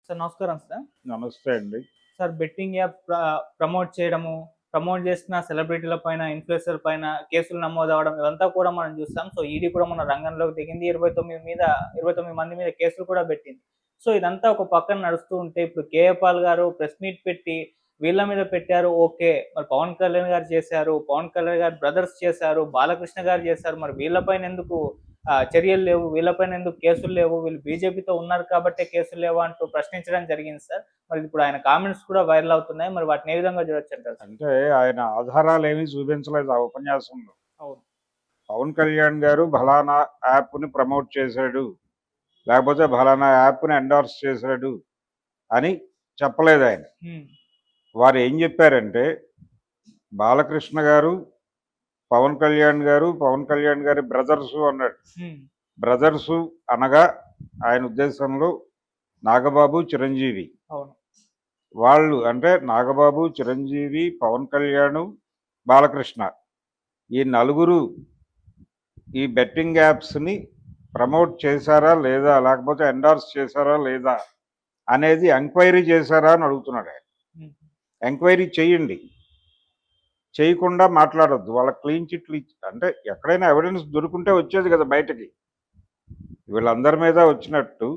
Sir నమస్కారం sir. నమస్తే అండి. సార్ బెట్టింగ్ యాప్ ప్రమోట్ చేయడము, ప్రమోట్ చేస్తున్న సెలబ్రిటీల పైన, ఇన్‌ఫ్లుయెన్సర్ పైన కేసులు నమోదవ్వడం ఇవంతా కూడా మనం చూస్తాం. సో, ఈడీ కూడా మొన్న రంగంలోకి దిగింది. 29 మంది మీద కేసులు కూడా పెట్టింది. సో, ఇదంతా ఒక పక్కన నడుస్తూ ఉంటే ఇప్పుడు కేఏ పాల్ గారు ప్రెస్ మీట్ పెట్టి వీళ్ళ మీద పెట్టారు ఓకే. మరి పవన్ కళ్యాణ్ గారు చేశారు. పవన్ కళ్యాణ్ గారి బ్రదర్స్ చేశారు. బాలకృష్ణ గారు చేశారు. మరి వీళ్ళపైన ఎందుకు చర్యలు లేవు? వీళ్ళపైన ఎందుకు కేసులు లేవు? వీళ్ళు బీజేపీతో ఉన్నారు కాబట్టే కేసులు లేవా అంటూ ప్రశ్నించడం జరిగింది సార్. మరి ఇప్పుడు ఆయన కామెంట్స్ కూడా వైరల్ అవుతున్నాయి. మరి వాటిని ఏ విధంగా చూడొచ్చంటారు సార్? అంటే ఆయన ఆధారాలేమీ చూపించలేదు ఆ ఉపన్యాసంలో. అవును. పవన్ కళ్యాణ్ గారు ఫలానా యాప్‌ని ప్రమోట్ చేశాడు, లేకపోతే ఫలానా యాప్‌ని ఎండార్స్ చేశాడు అని చెప్పలేదాయన. హ్మ్. వారు ఏం చెప్పారంటే, బాలకృష్ణ గారు, పవన్ కళ్యాణ్ గారు, పవన్ కళ్యాణ్ గారి బ్రదర్సు అన్నాడు. హ్మ్. బ్రదర్సు అనగా ఆయన ఉద్దేశంలో నాగబాబు, చిరంజీవి. అవును. వాళ్ళు అంటే నాగబాబు, చిరంజీవి, పవన్ కళ్యాణ్, బాలకృష్ణ ఈ నలుగురు ఈ బెట్టింగ్ యాప్స్‌ని ప్రమోట్ చేశారా లేదా? లేకపోతే ఎండార్స్ చేశారా లేదా? అనేది ఎంక్వైరీ చేశారా అని అడుగుతున్నాడు ఆయన. హ్మ్. ఎంక్వైరీ చేయండి. చేయకుండా మాట్లాడొద్దు. వాళ్ళ క్లీన్ చిట్లు అంటే ఎక్కడైనా ఎవిడెన్స్ దొరుకుంటే వచ్చేది కదా బయటకి. వీళ్ళందరి మీద వచ్చినట్టు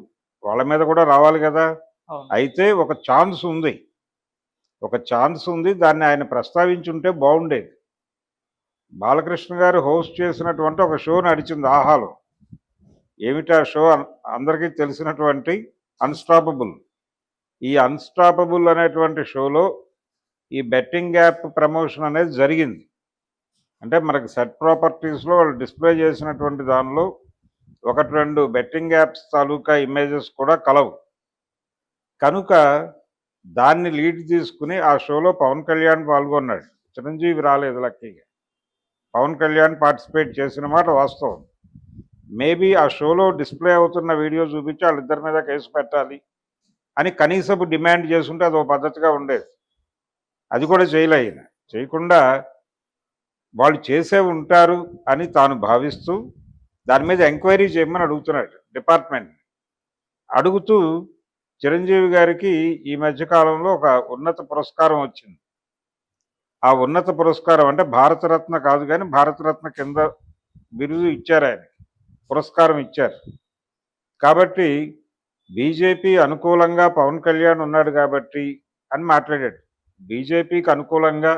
వాళ్ళ మీద కూడా రావాలి కదా! అవును. అయితే ఒక ఛాన్స్ ఉంది. ఒక ఛాన్స్ ఉంది. దాన్ని ఆయన ప్రస్తావించుంటే బాగుండేది. బాలకృష్ణ గారు హోస్ట్ చేసినటువంటి ఒక షో నడిచింది ఆహాలో. ఏమిటా షో? అందరికీ తెలిసినటువంటి అన్‌స్టాపబుల్. ఈ అన్‌స్టాపబుల్ అనేటువంటి షోలో ఈ బెట్టింగ్ యాప్ ప్రమోషన్ అనేది జరిగింది. అంటే మనకి సెట్ ప్రాపర్టీస్‌లో వాళ్ళు డిస్ప్లే చేసినటువంటి దానిలో 1, 2 బెట్టింగ్ యాప్స్ తాలూకా ఇమేజెస్ కూడా కలవు. కనుక దాన్ని లీడ్ తీసుకుని ఆ షోలో పవన్ కళ్యాణ్ పాల్గొన్నాడు. చిరంజీవి రాలేదు లక్కీగా. పవన్ కళ్యాణ్ పార్టిసిపేట్ చేసిన మాట వాస్తవం. మేబీ ఆ షోలో డిస్ప్లే అవుతున్న వీడియో చూపించి వాళ్ళిద్దరి మీద కేసు పెట్టాలి అని కనీసపు డిమాండ్ చేసుంటే అదో పద్ధతిగా ఉండేది. అది కూడా చేయలే ఆయన. చేయకుండా వాళ్ళు చేసే ఉంటారు అని తాను భావిస్తూ దాని మీద ఎంక్వైరీ చేయమని అడుగుతున్నాడు డిపార్ట్మెంట్. అడుగుతూ చిరంజీవి గారికి ఈ మధ్యకాలంలో ఒక ఉన్నత పురస్కారం వచ్చింది. ఆ ఉన్నత పురస్కారం అంటే భారతరత్న కాదు కానీ భారతరత్న కింద బిరుదు ఇచ్చారు ఆయన, పురస్కారం ఇచ్చారు. కాబట్టి బీజేపీ అనుకూలంగా పవన్ కళ్యాణ్ ఉన్నాడు కాబట్టి అని మాట్లాడాడు. బీజేపీకి అనుకూలంగా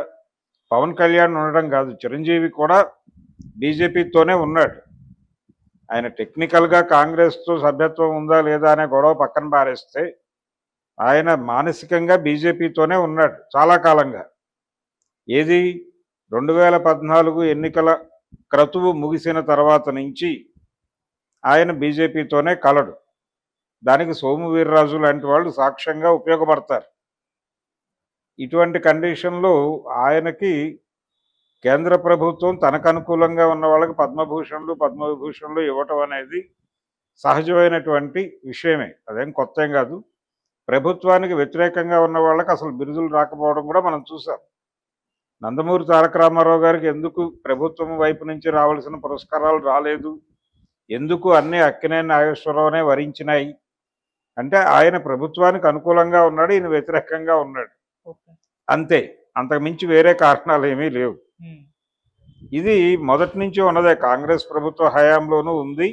పవన్ కళ్యాణ్ ఉండడం కాదు, చిరంజీవి కూడా బీజేపీతోనే ఉన్నాడు. ఆయన టెక్నికల్గా కాంగ్రెస్తో సభ్యత్వం ఉందా లేదా అనే గొడవ పక్కన పారేస్తే ఆయన మానసికంగా బీజేపీతోనే ఉన్నాడు చాలా కాలంగా. ఏది 2014 ఎన్నికల క్రతువు ముగిసిన తర్వాత నుంచి ఆయన బీజేపీతోనే కలడు. దానికి సోము వీర్రాజు లాంటి వాళ్ళు సాక్ష్యంగా ఉపయోగపడతారు. ఇటువంటి కండిషన్లో ఆయనకి కేంద్ర ప్రభుత్వం తనకు అనుకూలంగా ఉన్న వాళ్ళకి పద్మభూషణ్లు, పద్మవిభూషణ్లు ఇవ్వటం అనేది సహజమైనటువంటి విషయమే. అదేం కొత్త ఏం కాదు. ప్రభుత్వానికి వ్యతిరేకంగా ఉన్న వాళ్ళకి అసలు బిరుదులు రాకపోవడం కూడా మనం చూసాం. నందమూరి తారక రామారావు గారికి ఎందుకు ప్రభుత్వం వైపు నుంచి రావాల్సిన పురస్కారాలు రాలేదు, ఎందుకు అన్నీ అక్కినేని నాగేశ్వరరావునే వరించినాయి అంటే ఆయన ప్రభుత్వానికి అనుకూలంగా ఉన్నాడు, ఈయన వ్యతిరేకంగా ఉన్నాడు, ఓకే. అంతే. అంతకు మించి వేరే కారణాలు ఏమీ లేవు. హ్మ్. ఇది మొదటి నుంచి ఉన్నదే. కాంగ్రెస్ ప్రభుత్వ హయాంలోనూ ఉంది,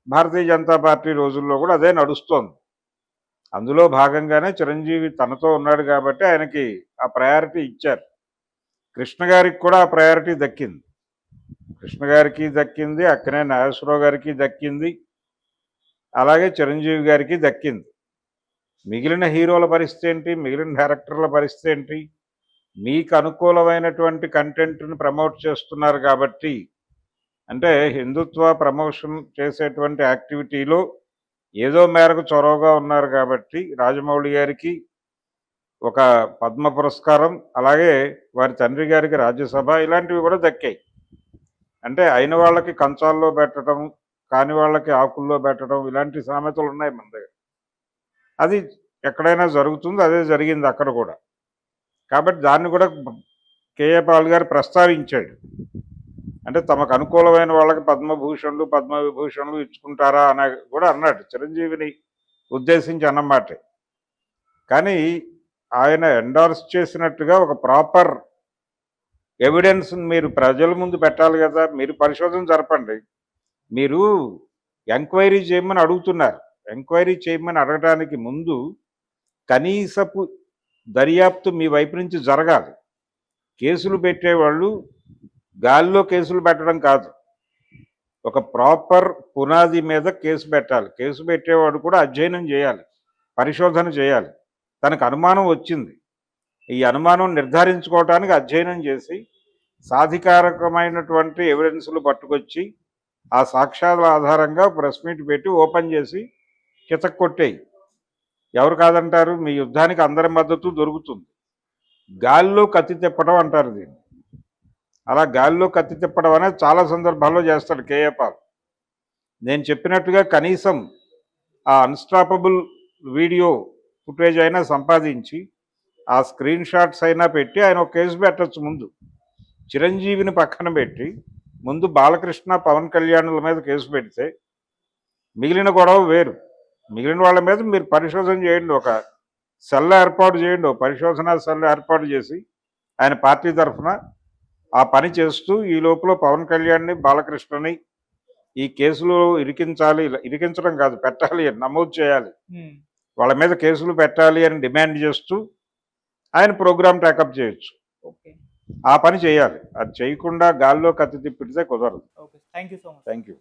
భారతీయ జనతా పార్టీ రోజుల్లో కూడా అదే నడుస్తోంది. అందులో భాగంగానే చిరంజీవి తనతో ఉన్నాడు కాబట్టి ఆయనకి ఆ ప్రయారిటీ ఇచ్చారు. కృష్ణ గారికి కూడా ఆ ప్రయారిటీ దక్కింది. కృష్ణ గారికి దక్కింది, అక్కినేని నాగేశ్వరరావు గారికి దక్కింది, అలాగే చిరంజీవి గారికి దక్కింది. మిగిలిన హీరోల పరిస్థితి ఏంటి? మిగిలిన డైరెక్టర్ల పరిస్థితి ఏంటి? మీకు అనుకూలమైనటువంటి కంటెంట్ని ప్రమోట్ చేస్తున్నారు కాబట్టి, అంటే హిందుత్వ ప్రమోషన్ చేసేటువంటి యాక్టివిటీలో ఏదో మేరకు చొరవగా ఉన్నారు కాబట్టి రాజమౌళి గారికి ఒక పద్మ పురస్కారం, అలాగే వారి తండ్రి గారికి రాజ్యసభ, ఇలాంటివి కూడా దక్కాయి. అంటే అయిన వాళ్ళకి కంచాల్లో పెట్టడం, కాని వాళ్ళకి ఆకుల్లో పెట్టడం, ఇలాంటి సామెతలు ఉన్నాయి మన దగ్గర. అది ఎక్కడైనా జరుగుతుంది, అదే జరిగింది అక్కడ కూడా. కాబట్టి దాన్ని కూడా కేఏ పాల్ గారు ప్రస్తావించాడు. అంటే తమకు అనుకూలమైన వాళ్ళకి పద్మభూషణ్లు, పద్మవిభూషణ్లు ఇచ్చుకుంటారా అని కూడా అన్నాడు. చిరంజీవిని ఉద్దేశించి అన్నమాటే. కానీ ఆయన ఎండార్స్ చేసినట్టుగా ఒక ప్రాపర్ ఎవిడెన్స్ మీరు ప్రజల ముందు పెట్టాలి కదా. మీరు పరిశోధన జరపండి. మీరు ఎంక్వైరీ చేయమని అడుగుతున్నారు. ఎంక్వైరీ చేయమని అడగడానికి ముందు కనీసపు దర్యాప్తు మీ వైపు నుంచి జరగాలి. కేసులు పెట్టేవాళ్ళు గాలిలో కేసులు పెట్టడం కాదు, ఒక ప్రాపర్ పునాది మీద కేసు పెట్టాలి. కేసు పెట్టేవాడు కూడా అధ్యయనం చేయాలి, పరిశోధన చేయాలి. తనకు అనుమానం వచ్చింది, ఈ అనుమానం నిర్ధారించుకోవటానికి అధ్యయనం చేసి సాధికారకమైనటువంటి ఎవిడెన్స్లు పట్టుకొచ్చి ఆ సాక్ష్యాల ఆధారంగా ప్రెస్ మీట్ పెట్టి ఓపెన్ చేసి చితక్కొట్టేయి. ఎవరు కాదంటారు? మీ యుద్ధానికి అందరి మద్దతు దొరుకుతుంది. గాలిలో కత్తి తిప్పడం అంటారు దీన్ని. అలా గాలిలో కత్తి తిప్పడం అనేది చాలా సందర్భాల్లో చేస్తాడు కేఏ పాల్. నేను చెప్పినట్టుగా కనీసం ఆ అన్స్టాపబుల్ వీడియో ఫుటేజ్ అయినా సంపాదించి ఆ స్క్రీన్ షాట్స్ అయినా పెట్టి ఆయన ఒక కేసు పెట్టచ్చు. ముందు చిరంజీవిని పక్కన పెట్టి ముందు బాలకృష్ణ, పవన్ కళ్యాణ్ల మీద కేసు పెడితే మిగిలిన గొడవ వేరు. మిగిలిన వాళ్ళ మీద మీరు పరిశోధన చేయండి, ఒక సెల్ ఏర్పాటు చేయండి, ఒక పరిశోధన సెల్ ఏర్పాటు చేసి ఆయన పార్టీ తరఫున ఆ పని చేస్తూ ఈ లోపల పవన్ కళ్యాణ్ని, బాలకృష్ణని ఈ కేసులో ఇరికించాలి. ఇరికించడం కాదు, పెట్టాలి, నమోదు చేయాలి, వాళ్ళ మీద కేసులు పెట్టాలి అని డిమాండ్ చేస్తూ ఆయన ప్రోగ్రామ్ టేకప్ చేయొచ్చు. ఆ పని చేయాలి. అది చేయకుండా గాల్లో కత్తి తిప్పితే కుదరదు. Thank you so much. Thank you.